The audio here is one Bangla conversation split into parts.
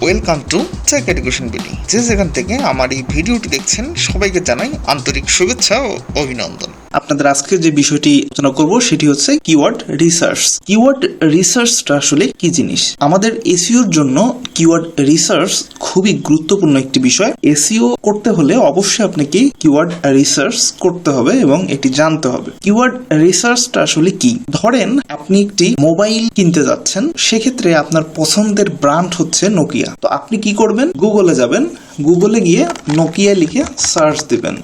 Welcome to techeducationbd। যে যেখান থেকে আমার এই ভিডিওটি দেখছেন সবাইকে জানাই আন্তরিক শুভেচ্ছা ও অভিনন্দন। আপনাদের আজকে যে বিষয়টি আলোচনা করব সেটি হচ্ছে কিওয়ার্ড রিসার্চ। কিওয়ার্ড রিসার্চটা আসলে কি জিনিস? আমাদের এসইওর জন্য কিওয়ার্ড রিসার্চ খুবই গুরুত্বপূর্ণ একটি বিষয়। এসইও করতে হলে অবশ্যই আপনাকে কিওয়ার্ড রিসার্চ করতে হবে এবং এটি জানতে হবে। কিওয়ার্ড রিসার্চটা আসলে কি? ধরেন আপনি একটি মোবাইল কিনতে যাচ্ছেন, সেক্ষেত্রে আপনার পছন্দের ব্র্যান্ড হচ্ছে নোকিয়া। তো আপনি কি করবেন? গুগলে যাবেন, গুগলে গিয়ে নোকিয়া লিখে সার্চ দিবেন,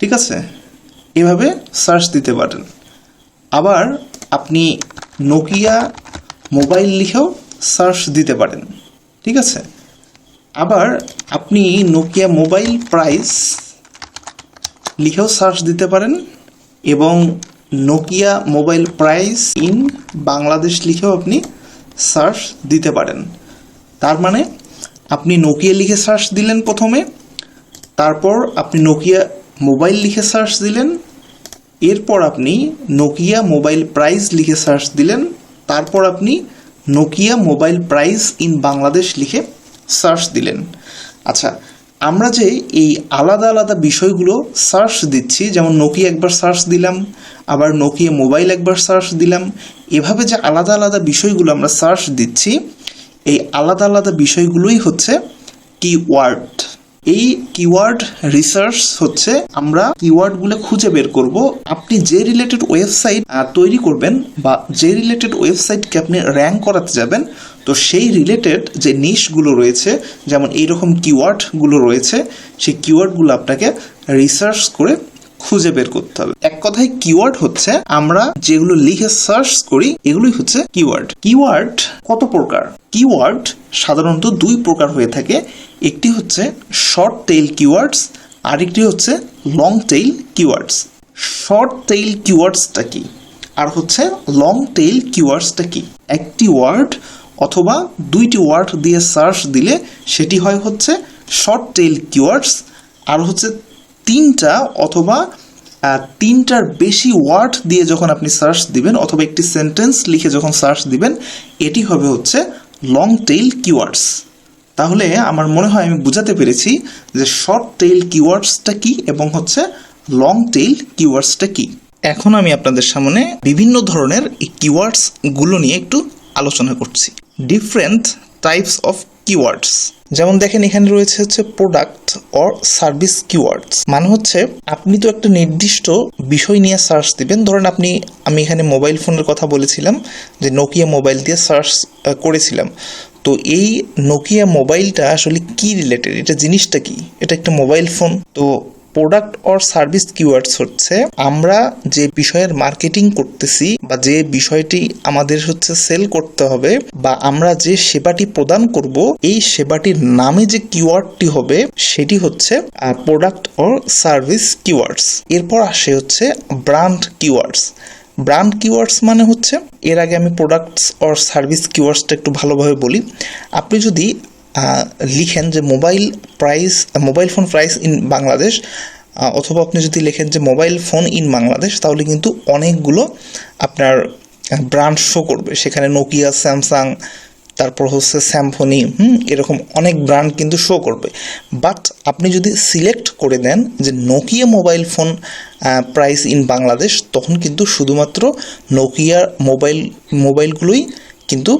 ঠিক আছে? এভাবে সার্চ দিতে পারেন। আবার আপনি নোকিয়া মোবাইল লিখেও সার্চ দিতে পারেন, ঠিক আছে? আবার আপনি নোকিয়া মোবাইল প্রাইস লিখেও সার্চ দিতে পারেন এবং Nokia mobile price in Bangladesh লিখেও আপনি সার্চ দিতে পারেন। তার মানে আপনি নোকিয়া লিখে সার্চ দিলেন প্রথমে, তারপর আপনি নোকিয়া মোবাইল লিখে সার্চ দিলেন, এরপর আপনি নোকিয়া মোবাইল প্রাইস লিখে সার্চ দিলেন, তারপর আপনি Nokia mobile price in Bangladesh লিখে সার্চ দিলেন। আচ্ছা, আমরা যে এই আলাদা আলাদা বিষয়গুলো সার্চ দিচ্ছি, যেমন নোকিয়া একবার সার্চ দিলাম, আবার নোকিয়া মোবাইল একবার সার্চ দিলাম, এভাবে যে আলাদা আলাদা বিষয়গুলো আমরা সার্চ দিচ্ছি, এই আলাদা আলাদা বিষয়গুলোই হচ্ছে কিওয়ার্ড। এই কিওয়ার্ড রিসার্চ হচ্ছে আমরা কিওয়ার্ডগুলো খুঁজে বের করব। আপনি যে রিলেটেড ওয়েবসাইট তৈরি করবেন বা যে রিলেটেড ওয়েবসাইটকে আপনি র্যাঙ্ক করাতে যাবেন, তো সেই রিলেটেড যে নিশগুলো রয়েছে, যেমন এইরকম কিওয়ার্ডগুলো রয়েছে, সেই কিওয়ার্ডগুলো আপনাকে রিসার্চ করে খুঁজে বের করতে হবে। এক কথায় কিওয়ার্ড হচ্ছে আমরা যেগুলো লিখে সার্চ করি, এগুলোই হচ্ছে কিওয়ার্ড। কিওয়ার্ড কত প্রকার? কিওয়ার্ড সাধারণত দুই প্রকার হয়ে থাকে। একটি হচ্ছে শর্ট টেইল কিওয়ার্ডস, আরেকটি হচ্ছে long tail keywords. Short tail কিওয়ার্ডসটা কি আর হচ্ছে লং টেইল কিওয়ার্ডসটা কি? একটি ওয়ার্ড অথবা দুইটি ওয়ার্ড দিয়ে সার্চ দিলে সেটি হয় হচ্ছে শর্ট টেইল কিওয়ার্ডস, আর হচ্ছে তিনটা অথবা তিনটার বেশি ওয়ার্ড দিয়ে যখন আপনি সার্চ দিবেন অথবা একটি সেন্টেন্স লিখে যখন সার্চ দিবেন, এটি হবে হচ্ছে লং টেইল কিওয়ার্ডস। তাহলে আমার মনে হয় আমি বুঝাতে পেরেছি যে শর্ট টেইল কিওয়ার্ডসটা কি এবং হচ্ছে লং টেইল কিওয়ার্ডসটা কি। এখন আমি আপনাদের সামনে বিভিন্ন ধরনের এই কিওয়ার্ডসগুলো নিয়ে একটু আলোচনা করছি। ডিফারেন্ট টাইপস অফ কিওয়ার্ডস, যেমন দেখেন এখানে রয়েছে হচ্ছে প্রোডাক্ট অর সার্ভিস কিওয়ার্ডস। মানে হচ্ছে আপনি তো একটা নির্দিষ্ট বিষয় নিয়ে সার্চ দিবেন। ধরেন আমি এখানে মোবাইল ফোনের কথা বলেছিলাম, যে নোকিয়া মোবাইল দিয়ে সার্চ করেছিলাম। তো এই নোকিয়া মোবাইলটা আসলে কি রিলেটেড, এটা জিনিসটা কি? এটা একটা মোবাইল ফোন। তো প্রোডাক্ট অর সার্ভিস কিওয়ার্ডস হচ্ছে আমরা যে বিষয়ের মার্কেটিং করতেছি বা যে বিষয়টি আমাদের হচ্ছে সেল করতে হবে বা আমরা যে সেবাটি প্রদান করব, এই সেবাটির নামে যে কিওয়ার্ডটি হবে সেটি হচ্ছে প্রোডাক্ট অর সার্ভিস কিওয়ার্ডস। এরপর আসে হচ্ছে ব্র্যান্ড কিওয়ার্ডস। ব্র্যান্ড কিওয়ার্ডস মানে হচ্ছে, এর আগে আমি প্রোডাক্টস অর সার্ভিস কিওয়ার্ডসটা একটু ভালোভাবে বলি। আপনি যদি লিখেন যে mobile phone price in Bangladesh, অথবা আপনি যদি লেখেন যে মোবাইল ফোন ইন বাংলাদেশ, তাহলে কিন্তু অনেকগুলো আপনার ব্র্যান্ড শো করবে। সেখানে নোকিয়া, স্যামসাং, তারপর হচ্ছে স্যামফোনি, এরকম অনেক ব্র্যান্ড কিন্তু শো করবে। বাট আপনি যদি সিলেক্ট করে দেন যে Nokia mobile phone price in Bangladesh, তখন কিন্তু শুধুমাত্র নোকিয়া মোবাইলগুলোই কিন্তু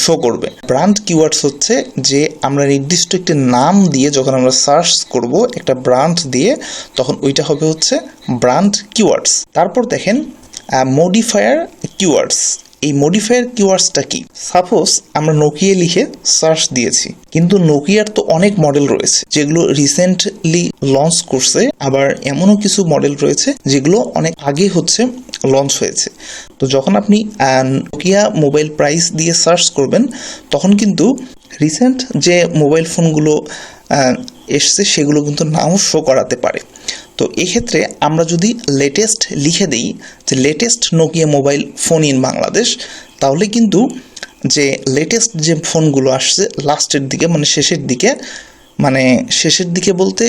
শো করবে। ব্র্যান্ড কিওয়ার্ডস হচ্ছে যে আমরা নির্দিষ্ট একটি নাম দিয়ে যখন আমরা সার্চ করব একটা ব্র্যান্ড দিয়ে, তখন ওইটা হবে হচ্ছে ব্র্যান্ড কিওয়ার্ডস। তারপর দেখেন মডিফায়ার কিওয়ার্ডস। এই মডিফায়ার কিওয়ার্ডসটা কি? সাপোজ আমরা নোকিয়া লিখে সার্চ দিয়েছি, কিন্তু নোকিয়ার তো অনেক মডেল রয়েছে যেগুলো রিসেন্টলি লঞ্চ করছে, আবার এমনও কিছু মডেল রয়েছে যেগুলো অনেক আগে হচ্ছে লঞ্চ হয়েছে। তো যখন আপনি নোকিয়া মোবাইল প্রাইস দিয়ে সার্চ করবেন, তখন কিন্তু রিসেন্ট যে মোবাইল ফোনগুলো এসছে সেগুলো কিন্তু নাও শো করাতে পারে। তো এক্ষেত্রে আমরা যদি লেটেস্ট লিখে দিই যে latest Nokia mobile phone in Bangladesh, তাহলে কিন্তু যে লেটেস্ট যে ফোনগুলো আসছে লাস্টের দিকে, শেষের দিকে বলতে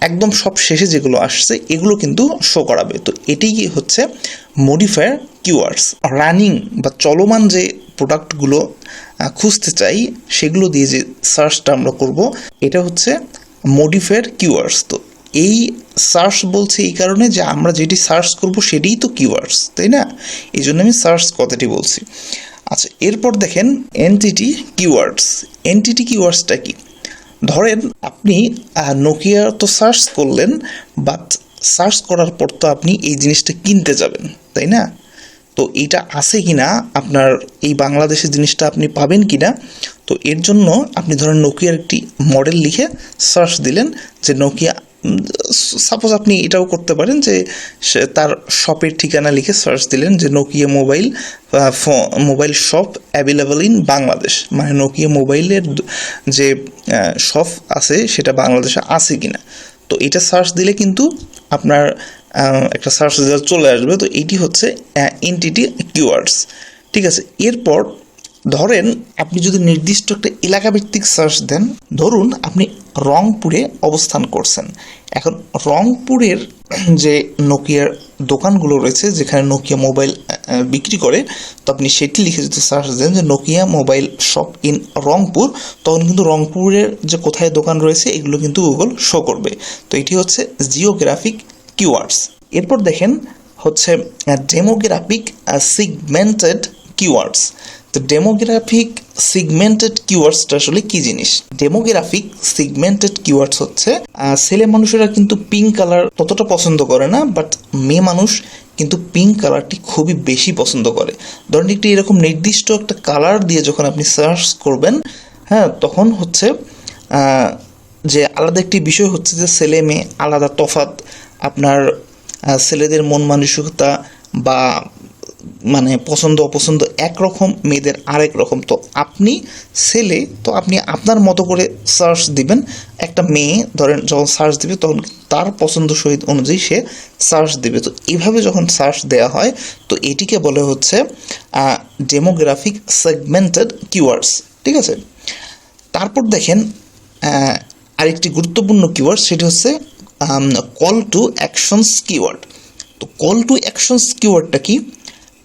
একদম সব শেষে যেগুলো আসছে এগুলো কিন্তু শো করাবে। তো এটাই হচ্ছে মডিফায়ার কিওয়ার্ডস। রানিং বা চলমান যে প্রোডাক্টগুলো খুঁজতে চাই সেগুলো দিয়ে যে সার্চটা আমরা করব এটা হচ্ছে মডিফাইড কিওয়ার্ডস। তো এই সার্চ বলছে এই কারণে যে আমরা যেটি সার্চ করব সেটাই তো কিওয়ার্ডস, তাই না? এই জন্য আমি সার্চ কথাটি বলছি। আচ্ছা, এরপর দেখেন এনটিটি কিওয়ার্ডস। এনটিটি কিওয়ার্ডসটা কি? ধরেন আপনি নোকিয়া তো সার্চ করলেন, বাট সার্চ করার পর তো আপনি এই জিনিসটা কিনতে যাবেন, তাই না? তো এইটা আছে কি না, আপনার এই বাংলাদেশের জিনিসটা আপনি পাবেন কি না, তো এর জন্য আপনি ধরেন নোকিয়ার একটি মডেল লিখে সার্চ দিলেন যে নোকিয়া, সাপোজ আপনি এটাও করতে পারেন যে তার শপের ঠিকানা লিখে সার্চ দিলেন যে Nokia mobile shop available in Bangladesh, মানে নোকিয়া মোবাইলের যে শপ আছে সেটা বাংলাদেশে আছে কিনা। তো এটা সার্চ দিলে কিন্তু আপনার একটা সার্চ রেজাল্ট চলে আসবে। তো এইটি হচ্ছে এনটিটি কিওয়ার্ডস, ঠিক আছে। এরপর ধরেন আপনি যদি নির্দিষ্ট একটা এলাকাভিত্তিক সার্চ দেন, ধরুন আপনি রংপুরে অবস্থান করছেন, এখন রংপুরের যে নোকিয়ার দোকানগুলো রয়েছে যেখানে নোকিয়া মোবাইল বিক্রি করে, তো আপনি সেটি লিখে যদি সার্চ দেন যে Nokia mobile shop in Rangpur, তখন কিন্তু রংপুরের যে কোথায় দোকান রয়েছে এগুলো কিন্তু গুগল শো করবে। তো এটি হচ্ছে জিওগ্রাফিক কিওয়ার্ডস। এরপর দেখেন হচ্ছে ডেমোগ্রাফিক সিগমেন্টেড কিওয়ার্ডস। তো ডেমোগ্রাফিক সিগমেন্টেড কিওয়ার্ডসটা আসলে কি জিনিস? ডেমোগ্রাফিক সিগমেন্টেড কিওয়ার্ডস হচ্ছে ছেলে মানুষেরা কিন্তু পিঙ্ক কালার ততটা পছন্দ করে না, বাট মেয়ে মানুষ কিন্তু পিঙ্ক কালারটি খুবই বেশি পছন্দ করে। ধরেন একটি এরকম নির্দিষ্ট একটা কালার দিয়ে যখন আপনি সার্চ করবেন, হ্যাঁ, তখন হচ্ছে যে আলাদা একটি বিষয় হচ্ছে যে ছেলে মেয়ে আলাদা তফাৎ, আপনার ছেলেদের মন মানসিকতা বা মানে পছন্দ অপছন্দ একরকম, মেয়েদের আরেক রকম। তো আপনি ছেলে, তো আপনি আপনার মতো করে সার্চ দিবেন। একটা মেয়ে ধরেন যখন সার্চ দিবে তখন তার পছন্দ সহিত অনুযায়ী সে সার্চ দিবে। তো এইভাবে যখন সার্চ দেওয়া হয় তো এটিকে বলে হচ্ছে ডেমোগ্রাফিক সেগমেন্টেড কিওয়ার্ডস, ঠিক আছে। তারপর দেখেন আরেকটি গুরুত্বপূর্ণ কিওয়ার্ড, সেটি হচ্ছে কল টু অ্যাকশনস কিওয়ার্ড। তো কল টু অ্যাকশনস কিওয়ার্ডটা কি?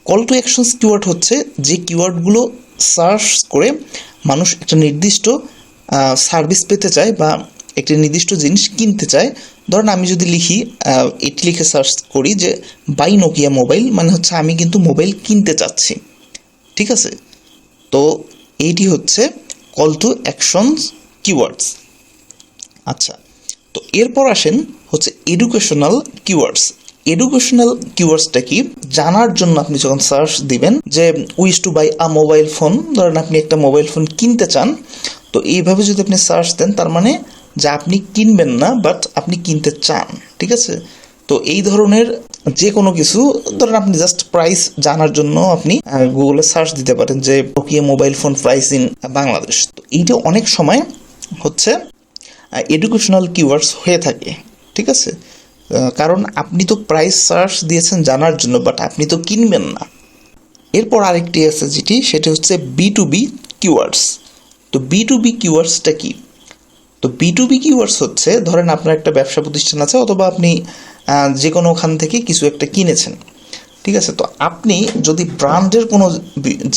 কল টু অ্যাকশনস কিওয়ার্ড হচ্ছে যে কিওয়ার্ডগুলো সার্চ করে মানুষ একটা নির্দিষ্ট সার্ভিস পেতে চায় বা একটি নির্দিষ্ট জিনিস কিনতে চায়। ধরেন আমি যদি লিখি, এটি লিখে সার্চ করি যে বাই নোকিয়া মোবাইল, মানে হচ্ছে আমি কিন্তু মোবাইল কিনতে চাচ্ছি, ঠিক আছে। তো এইটি হচ্ছে কল টু অ্যাকশনস কিওয়ার্ডস। আচ্ছা, তো এরপর আসেন হচ্ছে এডুকেশনাল কিওয়ার্ডস। এডুকেশনাল কিওয়ার্ডসটা কি? জানার জন্য আপনি যখন সার্চ দিবেন যে wish to buy a mobile phone, ধরেন আপনি একটা মোবাইল ফোন কিনতে চান, তো এইভাবে যদি আপনি সার্চ দেন তার মানে যে আপনি কিনবেন না, বাট আপনি কিনতে চান, ঠিক আছে। তো এই ধরনের যে কোনো কিছু, ধরেন আপনি জাস্ট প্রাইস জানার জন্য আপনি গুগলে সার্চ দিতে পারেন যে Nokia mobile phone price in Bangladesh. তো এইটা অনেক সময় হচ্ছে এডুকেশনাল কিওয়ার্ডস হয়ে থাকে, ঠিক আছে। কারণ আপনি তো প্রাইস সার্চ দিয়েছেন জানার জন্য, বাট আপনি তো কিনবেন না। এরপর আরেকটি আছে যেটি, সেটা হচ্ছে B2B কিওয়ার্ডস। তো B2B কিওয়ার্ডসটা কি? তো B2B কিওয়ার্ডস হচ্ছে ধরেন আপনার একটা ব্যবসা প্রতিষ্ঠান আছে, অথবা আপনি যে কোনো ওখান থেকে কিছু একটা কিনেছেন, ঠিক আছে। তো আপনি যদি ব্র্যান্ডের কোনো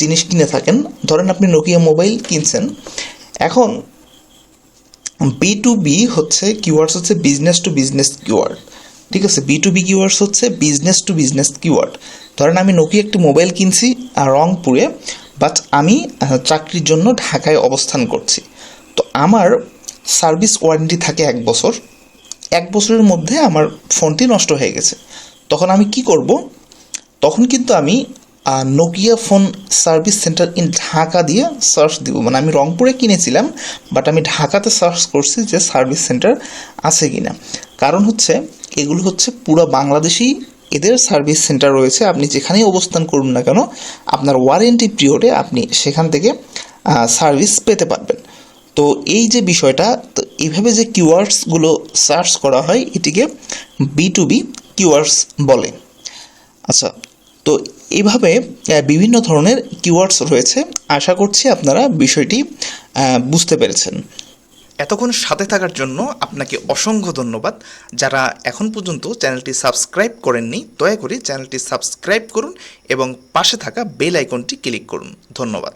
জিনিস কিনে থাকেন, ধরেন আপনি নোকিয়া মোবাইল কিনছেন, এখন B2B হচ্ছে কিওয়ার্ডস হচ্ছে বিজনেস টু বিজনেস কিওয়ার্ড, ঠিক আছে। B2B কিওয়ার্ডস হচ্ছে বিজনেস টু বিজনেস কিওয়ার্ড। ধরেন আমি নোকিয়া একটি মোবাইল কিনছি রংপুরে, বাট আমি চাকরির জন্য ঢাকায় অবস্থান করছি। তো আমার সার্ভিস ওয়ারেন্টি থাকে 1 বছর। 1 বছরের মধ্যে আমার ফোনটি নষ্ট হয়ে গেছে। তখন আমি কি করব? তখন কিন্তু আমি Nokia phone service centre in Dhaka দিয়ে সার্চ দিব। মানে আমি রংপুরে কিনেছিলাম, বাট আমি ঢাকাতে সার্চ করছি যে সার্ভিস সেন্টার আছে কি না। কারণ হচ্ছে এগুলো হচ্ছে পুরো বাংলাদেশেই এদের সার্ভিস সেন্টার রয়েছে। আপনি যেখানেই অবস্থান করুন না কেন, আপনার ওয়ারেন্টি পিরিয়ডে আপনি সেখান থেকে সার্ভিস পেতে পারবেন। তো এই যে বিষয়টা, তো এইভাবে যে কিওয়ার্ডসগুলো সার্চ করা হয় এটিকে B2B কিওয়ার্ডস বলে। আচ্ছা, তো এইভাবে বিভিন্ন ধরনের কিওয়ার্ডস রয়েছে। আশা করছি আপনারা বিষয়টি বুঝতে পেরেছেন। এতক্ষণ সাথে থাকার জন্য আপনাকে অসংখ্য ধন্যবাদ। যারা এখন পর্যন্ত চ্যানেলটি সাবস্ক্রাইব করেননি, দয়া করে চ্যানেলটি সাবস্ক্রাইব করুন এবং পাশে থাকা বেল আইকনটি ক্লিক করুন। ধন্যবাদ।